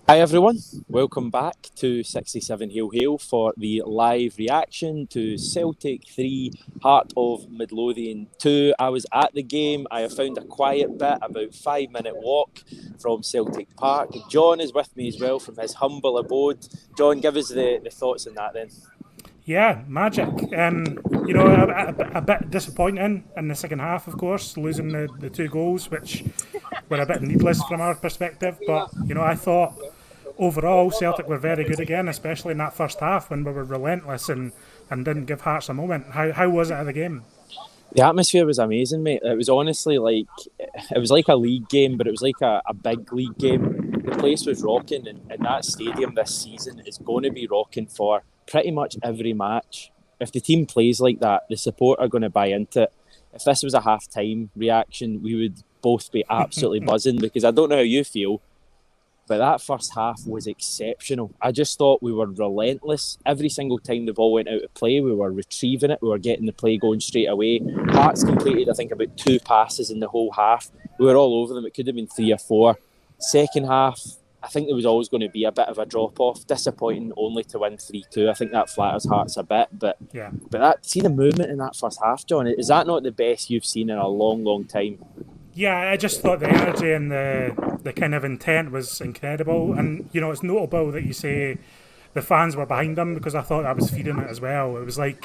Hi everyone, welcome back to 67 Hail Hail for the live reaction to Celtic 3, Heart of Midlothian 2. I was at the game, I have found a quiet bit, about 5 minute walk from Celtic Park. John is with me as well from his humble abode. John, give us the thoughts on that then. Yeah, magic. A bit disappointing in the second half, of course, losing the two goals, which were a bit needless from our perspective. But, I thought overall Celtic were very good again, especially in that first half when we were relentless and didn't give Hearts a moment. How was it at the game? The atmosphere was amazing, mate. It was honestly it was like a league game, but it was like a big league game. The place was rocking, and that stadium this season is going to be rocking for pretty much every match. If the team plays like that, the support are going to buy into it. If this was a half-time reaction, we would both be absolutely buzzing because I don't know how you feel, but that first half was exceptional. I just thought we were relentless. Every single time the ball went out of play, we were retrieving it. We were getting the play going straight away. Hearts completed, I think, about 2 passes in the whole half. We were all over them. It could have been 3 or 4. Second half, I think there was always going to be a bit of a drop-off. Disappointing only to win 3-2. I think that flatters Hearts a bit. But Yeah. see the movement in that first half, John. Is that not the best you've seen in a long, long time? Yeah, I just thought the energy and the kind of intent was incredible. And, it's notable that you say the fans were behind them because I thought I was feeding it as well. It was like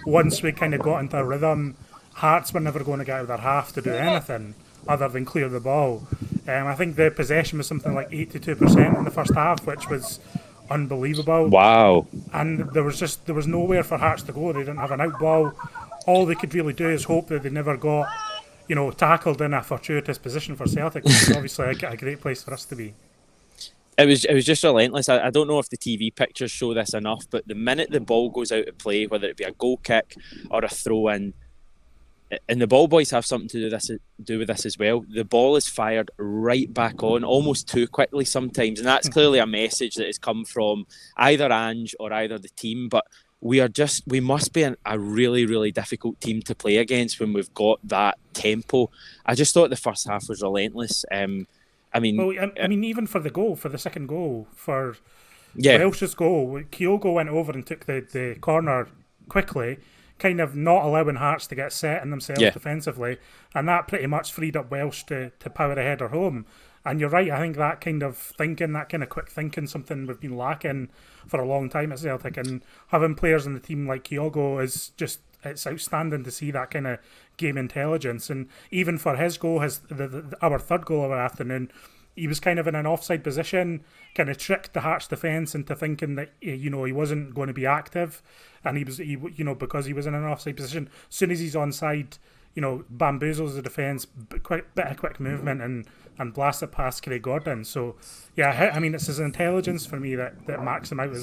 once we kind of got into a rhythm, Hearts were never going to get out of their half to do anything other than clear the ball. I think the possession was something like 82% in the first half, which was unbelievable. Wow. And there was nowhere for Hearts to go. They didn't have an out ball. All they could really do is hope that they never got tackled in a fortuitous position for Celtic, which is obviously a great place for us to be. It was just relentless. I don't know if the TV pictures show this enough, but the minute the ball goes out of play, whether it be a goal kick or a throw in, and the ball boys have something to do with this as well. The ball is fired right back on, almost too quickly sometimes, and that's clearly a message that has come from either Ange or either the team. But we must be a really, really difficult team to play against when we've got that tempo. I just thought the first half was relentless. I mean, Well, I mean, even for the second goal, for yeah, Welsh's goal, Kyogo went over and took the corner quickly, kind of not allowing Hearts to get set in themselves yeah. defensively, and that pretty much freed up Welsh to power a header home. And you're right, I think that kind of thinking, that kind of quick thinking, something we've been lacking for a long time at Celtic, and having players in the team like Kyogo is just, it's outstanding to see that kind of game intelligence. And even for his goal, our third goal of the afternoon, he was kind of in an offside position, kind of tricked the Hearts defence into thinking that he wasn't going to be active, and because he was in an offside position. As soon as he's onside, bamboozles the defence, bit of quick movement, and blast it past Craig Gordon. So yeah, I mean, it's his intelligence for me that marks him out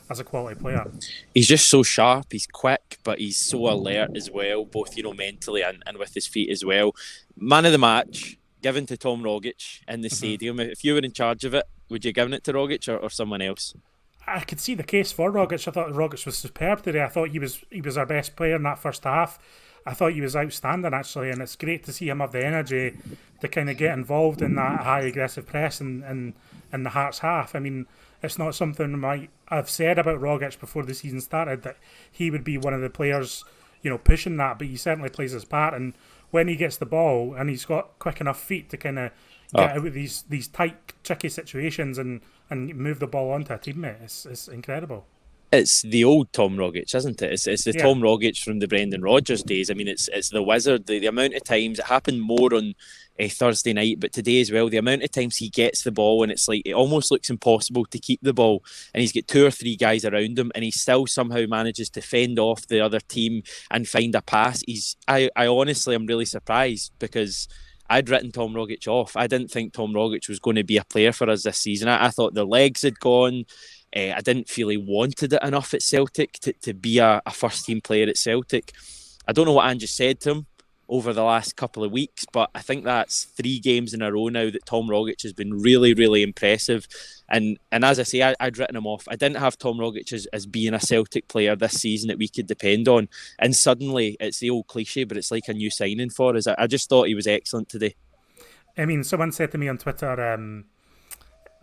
as a quality player. He's just so sharp. He's quick, but he's so alert as well, both mentally and with his feet as well. Man of the match given to Tom Rogic in the stadium. If you were in charge of it, would you give it to Rogic or someone else? I could see the case for Rogic. I thought Rogic was superb today. I thought he was our best player in that first half. I thought he was outstanding actually, and it's great to see him have the energy to kind of get involved in that high aggressive press in the Hearts half. I mean, it's not something I've said about Rogic before the season started that he would be one of the players pushing that, but he certainly plays his part. And when he gets the ball and he's got quick enough feet to kind of get out of these tight, tricky situations and move the ball onto a teammate, it's incredible. It's the old Tom Rogic, isn't it? It's the Yeah. Tom Rogic from the Brendan Rodgers days. I mean, it's the wizard. The amount of times it happened more on a Thursday night, but today as well. The amount of times he gets the ball and it's like it almost looks impossible to keep the ball, and he's got 2 or 3 guys around him, and he still somehow manages to fend off the other team and find a pass. I honestly am really surprised because I'd written Tom Rogic off. I didn't think Tom Rogic was going to be a player for us this season. I thought the legs had gone. I didn't feel he wanted it enough at Celtic to be a first team player at Celtic. I don't know what Ange said to him over the last couple of weeks, but I think that's 3 games in a row now that Tom Rogic has been really, really impressive. And as I say, I'd written him off. I didn't have Tom Rogic as being a Celtic player this season that we could depend on. And suddenly, it's the old cliche, but it's like a new signing for us. I just thought he was excellent today. I mean, someone said to me on Twitter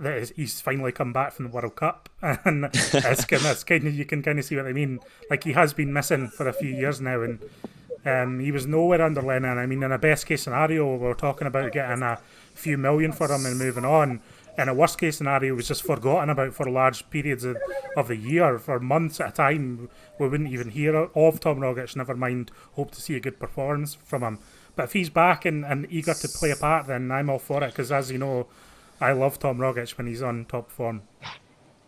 that he's finally come back from the World Cup, and that's kind of, you can kind of see what I mean. Like, he has been missing for a few years now, and he was nowhere under Lennon. I mean, in a best case scenario, we're talking about getting a few million for him and moving on. In a worst case scenario, he was just forgotten about for large periods of the year, for months at a time. We wouldn't even hear of Tom Rogic, never mind hope to see a good performance from him. But if he's back and eager to play a part, then I'm all for it, because as you know, I love Tom Rogic when he's on top form.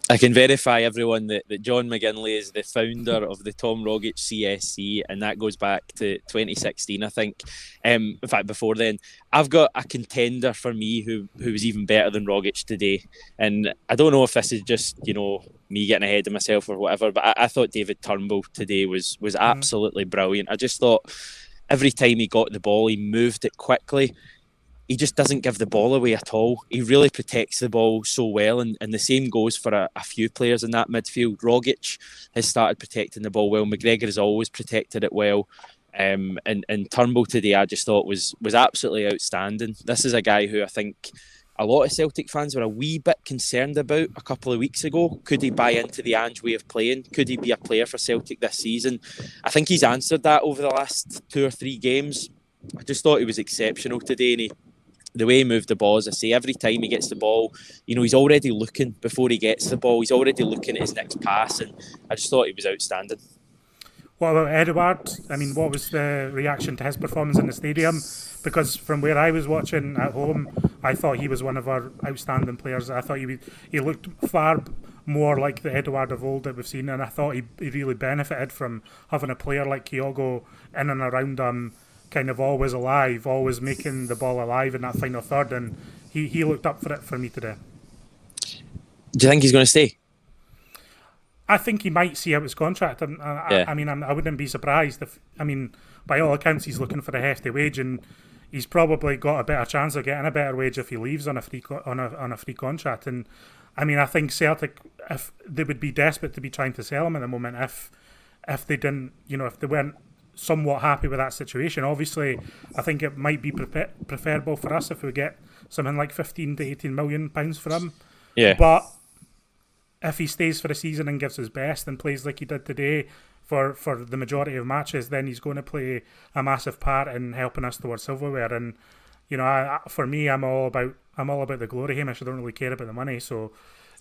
I can verify, everyone, that John McGinley is the founder of the Tom Rogic CSC, and that goes back to 2016, I think. In fact, before then. I've got a contender for me who was even better than Rogic today. And I don't know if this is just, me getting ahead of myself or whatever, but I thought David Turnbull today was absolutely brilliant. I just thought every time he got the ball, he moved it quickly. He just doesn't give the ball away at all. He really protects the ball so well, and the same goes for a few players in that midfield. Rogic has started protecting the ball well. McGregor has always protected it well. And Turnbull today, I just thought was absolutely outstanding. This is a guy who I think a lot of Celtic fans were a wee bit concerned about a couple of weeks ago. Could he buy into the Ange way of playing? Could he be a player for Celtic this season? I think he's answered that over the last 2 or 3 games. I just thought he was exceptional today, and the way he moved the ball, as I say, every time he gets the ball, he's already looking before he gets the ball. He's already looking at his next pass, and I just thought he was outstanding. What about Eduard? I mean, what was the reaction to his performance in the stadium? Because from where I was watching at home, I thought he was one of our outstanding players. I thought he looked far more like the Eduard of old that we've seen, and I thought he really benefited from having a player like Kyogo in and around him, kind of always alive, always making the ball alive in that final third, and he looked up for it for me today. Do you think he's going to stay? I think he might see out his contract. I mean, I wouldn't be surprised if. I mean, by all accounts, he's looking for a hefty wage, and he's probably got a better chance of getting a better wage if he leaves on a free contract. And I mean, I think Celtic, if they would be desperate to be trying to sell him at the moment, if they didn't, if they weren't somewhat happy with that situation. Obviously, I think it might be preferable for us if we get something like 15 to 18 million pounds for him. Yeah. But if he stays for a season and gives his best and plays like he did today for the majority of matches, then he's going to play a massive part in helping us towards silverware. And for me, I'm all about the glory, Hamish. I don't really care about the money. So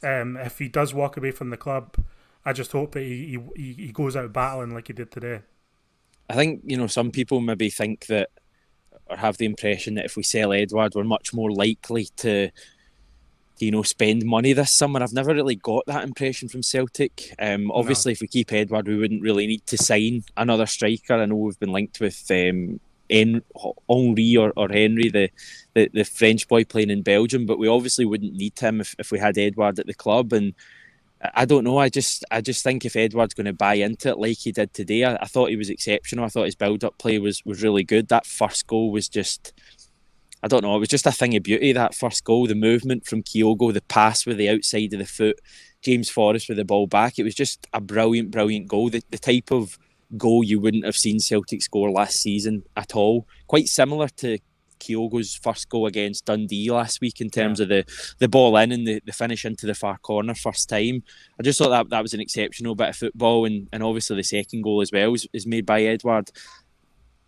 if he does walk away from the club, I just hope that he goes out battling like he did today. I think, some people maybe think that, or have the impression that if we sell Eduard, we're much more likely to, spend money this summer. I've never really got that impression from Celtic. Obviously, If we keep Eduard, we wouldn't really need to sign another striker. I know we've been linked with Henry or Henry, the French boy playing in Belgium, but we obviously wouldn't need him if we had Eduard at the club. And I don't know. I just think if Eduard's going to buy into it like he did today, I thought he was exceptional. I thought his build-up play was really good. That first goal was just, I don't know, it was just a thing of beauty, that first goal. The movement from Kyogo, the pass with the outside of the foot, James Forrest with the ball back. It was just a brilliant, brilliant goal. The type of goal you wouldn't have seen Celtic score last season at all. Quite similar to Kyogo's first goal against Dundee last week in terms of the ball in and the finish into the far corner first time. I just thought that was an exceptional bit of football, and obviously the second goal as well is made by Eduard.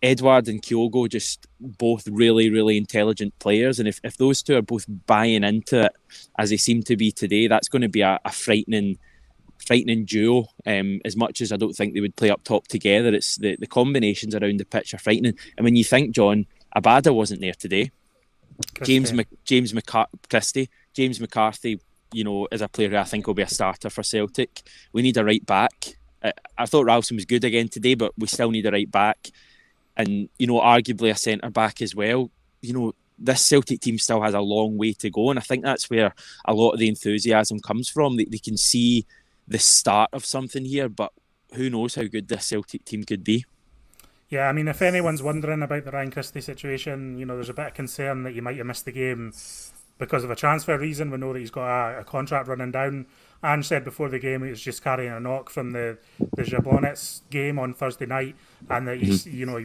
Eduard and Kyogo, just both really, really intelligent players, and if those two are both buying into it as they seem to be today, that's going to be a frightening duo. As much as I don't think they would play up top together, it's the combinations around the pitch are frightening. And when you think, John, Abada wasn't there today. James McCarthy, is a player who I think will be a starter for Celtic. We need a right back. I thought Ralston was good again today, but we still need a right back. And, arguably a centre back as well. This Celtic team still has a long way to go, and I think that's where a lot of the enthusiasm comes from. They can see the start of something here, but who knows how good this Celtic team could be. Yeah, I mean, if anyone's wondering about the Ryan Christie situation, there's a bit of concern that he might have missed the game because of a transfer reason. We know that he's got a contract running down. Ange said before the game he was just carrying a knock from the Jablonec game on Thursday night, and that he was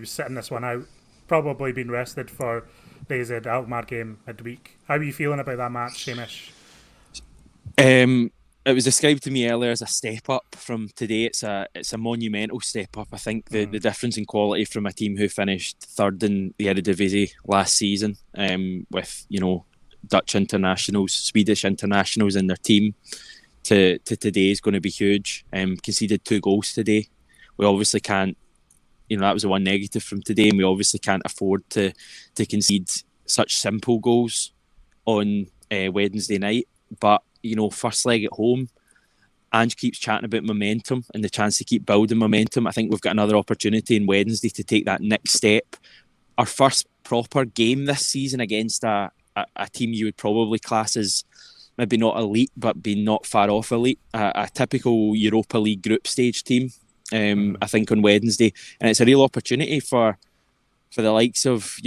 sitting this one out, probably been rested for the AZ Alkmaar game midweek. How are you feeling about that match, Hamish? It was described to me earlier as a step up from today. It's a monumental step up. I think the difference in quality from a team who finished third in the Eredivisie last season, with Dutch internationals, Swedish internationals in their team, to today is going to be huge. Conceded 2 goals today. We obviously can't. That was the one negative from today, and we obviously can't afford to concede such simple goals on Wednesday night. But first leg at home, Ange keeps chatting about momentum and the chance to keep building momentum. I think we've got another opportunity on Wednesday to take that next step. Our first proper game this season against a team you would probably class as maybe not elite, but being not far off elite, a typical Europa League group stage team. I think on Wednesday, and it's a real opportunity for the likes of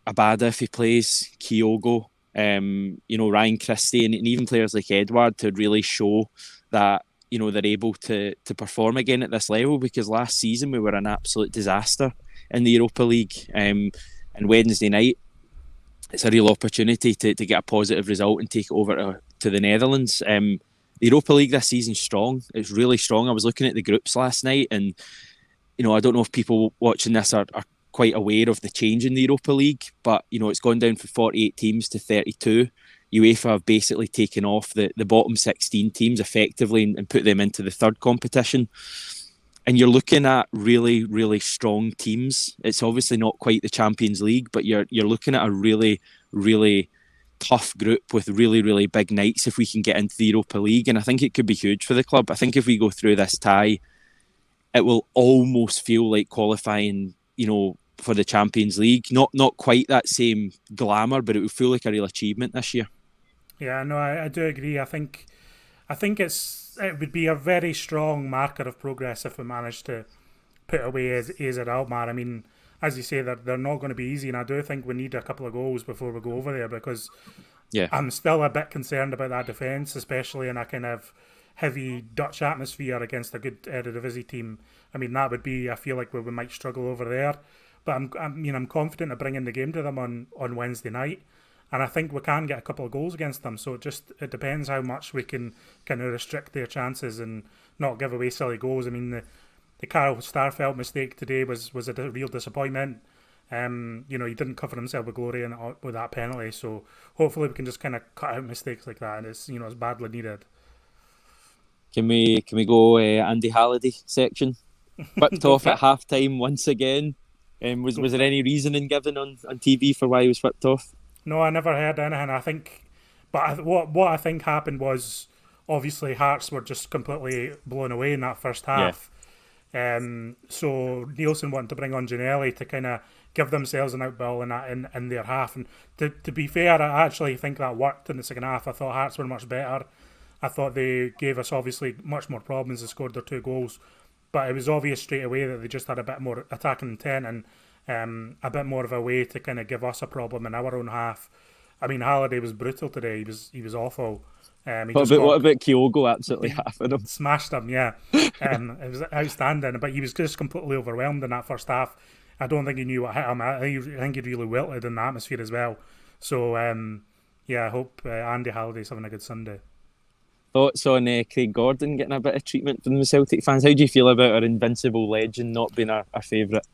Abada if he plays, Kyogo, Ryan Christie, and even players like Eduard to really show that they're able to perform again at this level, because last season we were an absolute disaster in the Europa League. And Wednesday night, it's a real opportunity to get a positive result and take it over to the Netherlands. The Europa League this season's strong. It's really strong. I was looking at the groups last night, and I don't know if people watching this are quite aware of the change in the Europa League, but it's gone down from 48 teams to 32. UEFA have basically taken off the bottom 16 teams effectively and put them into the third competition. And you're looking at really, really strong teams. It's obviously not quite the Champions League, but you're looking at a really, really tough group with really, really big nights if we can get into the Europa League. And I think it could be huge for the club. I think if we go through this tie, it will almost feel like qualifying, for the Champions League. Not quite that same glamour, but it would feel like a real achievement this year. Yeah, no, I do agree. I think it would be a very strong marker of progress if we manage to put away AZ Alkmaar. I mean, as you say, they're not going to be easy, and I do think we need a couple of goals before we go over there, because I'm still a bit concerned about that defence, especially in a kind of heavy Dutch atmosphere against a good Eredivisie team. I mean, that would be, I feel like we might struggle over there. But I'm confident of bringing the game to them on Wednesday night, and I think we can get a couple of goals against them. So it depends how much we can kind of restrict their chances and not give away silly goals. I mean, the Karel Starfelt mistake today was a real disappointment. He didn't cover himself with glory with that penalty. So hopefully we can just kind of cut out mistakes like that, and it's badly needed. Can we go Andy Halliday section? Whipped off at half time once again. Was there any reasoning given on TV for why he was whipped off? No, I never heard anything. What I think happened was, obviously Hearts were just completely blown away in that first half. Yeah. So Nielsen wanted to bring on Ginnelly to kind of give themselves an outball in their half. And to be fair, I actually think that worked in the second half. I thought Hearts were much better. I thought they gave us obviously much more problems. They scored their 2 goals. But it was obvious straight away that they just had a bit more attacking intent and a bit more of a way to kind of give us a problem in our own half. I mean, Halliday was brutal today. He was awful. What about Kyogo absolutely having him? Smashed him, yeah. It was outstanding. But he was just completely overwhelmed in that first half. I don't think he knew what hit him. I think he really wilted in the atmosphere as well. So, I hope Andy Halliday's having a good Sunday. Thoughts on Craig Gordon getting a bit of treatment from the Celtic fans? How do you feel about our invincible legend not being our favourite?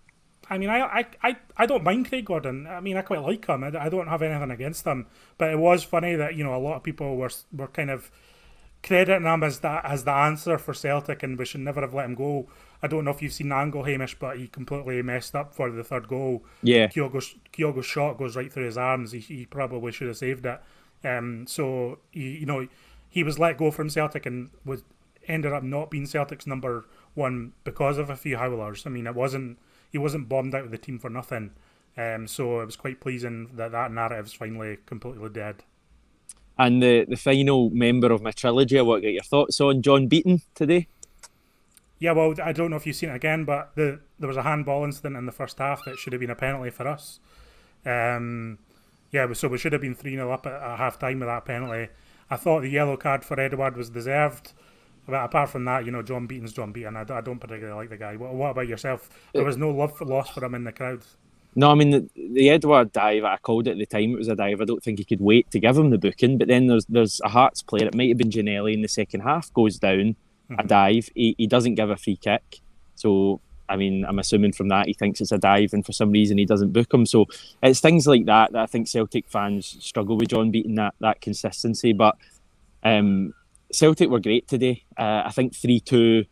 I mean, I don't mind Craig Gordon. I mean, I quite like him. I don't have anything against him. But it was funny that a lot of people were kind of crediting him as the answer for Celtic, and we should never have let him go. I don't know if you've seen the angle, Hamish, but he completely messed up for the third goal. Yeah, Kyogo's shot goes right through his arms. He probably should have saved it. So he was let go from Celtic and ended up not being Celtic's number one because of a few howlers. I mean, he wasn't bombed out of the team for nothing. So it was quite pleasing that narrative's finally completely dead. And the final member of my trilogy, I want to get your thoughts on John Beaton today. Yeah, well, I don't know if you've seen it again, but there was a handball incident in the first half that should have been a penalty for us. So we should have been 3-0 up at half time with that penalty. I thought the yellow card for Eduard was deserved. But apart from that, John Beaton's John Beaton. I don't particularly like the guy. What about yourself? There was no love lost for him in the crowd. No, I mean the Eduard dive. I called it at the time. It was a dive. I don't think he could wait to give him the booking. But then there's a Hearts player. It might have been Ginnelly in the second half. Goes down a dive. He doesn't give a free kick. So I mean, I'm assuming from that he thinks it's a dive, and for some reason he doesn't book him. So it's things like that I think Celtic fans struggle with John beating that consistency. But Celtic were great today. I think 3-2.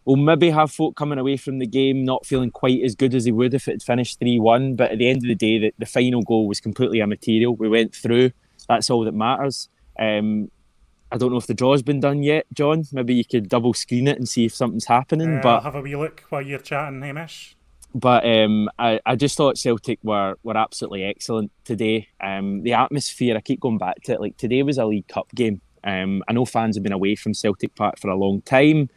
We'll maybe have folk coming away from the game not feeling quite as good as they would if it had finished 3-1. But at the end of the day, the final goal was completely immaterial. We went through. That's all that matters. I don't know if the draw's been done yet, John. Maybe you could double screen it and see if something's happening. But I'll have a wee look while you're chatting, Hamish. But I just thought Celtic were absolutely excellent today. The atmosphere, I keep going back to it. Like today was a League Cup game. I know fans have been away from Celtic Park for a long time.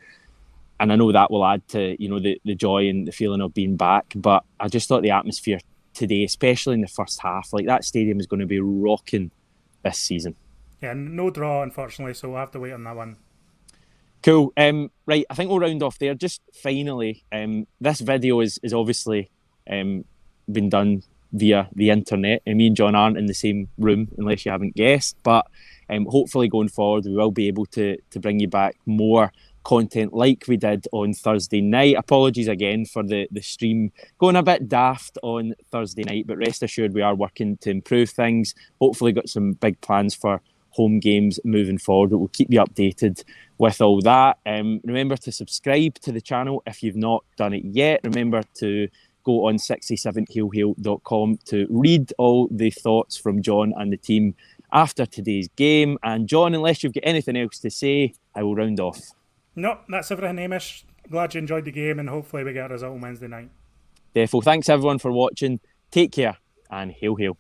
And I know that will add to, the joy and the feeling of being back. But I just thought the atmosphere today, especially in the first half, like that stadium is going to be rocking this season. Yeah, no draw, unfortunately, so we'll have to wait on that one. Cool. Right, I think we'll round off there. Just finally, this video is obviously been done via the internet. And me and John aren't in the same room, unless you haven't guessed. But hopefully going forward, we will be able to bring you back more content like we did on Thursday night. Apologies again for the stream going a bit daft on Thursday night, but rest assured we are working to improve things. Hopefully got some big plans for home games moving forward, but we'll keep you updated with all that. Remember to subscribe to the channel if you've not done it yet. Remember to go on 67heelhill.com to read all the thoughts from John and the team after today's game. And John, unless you've got anything else to say, I will round off. No, that's everything, Hamish. Glad you enjoyed the game, and hopefully we get a result on Wednesday night. Defo, thanks everyone for watching. Take care, and hail hail.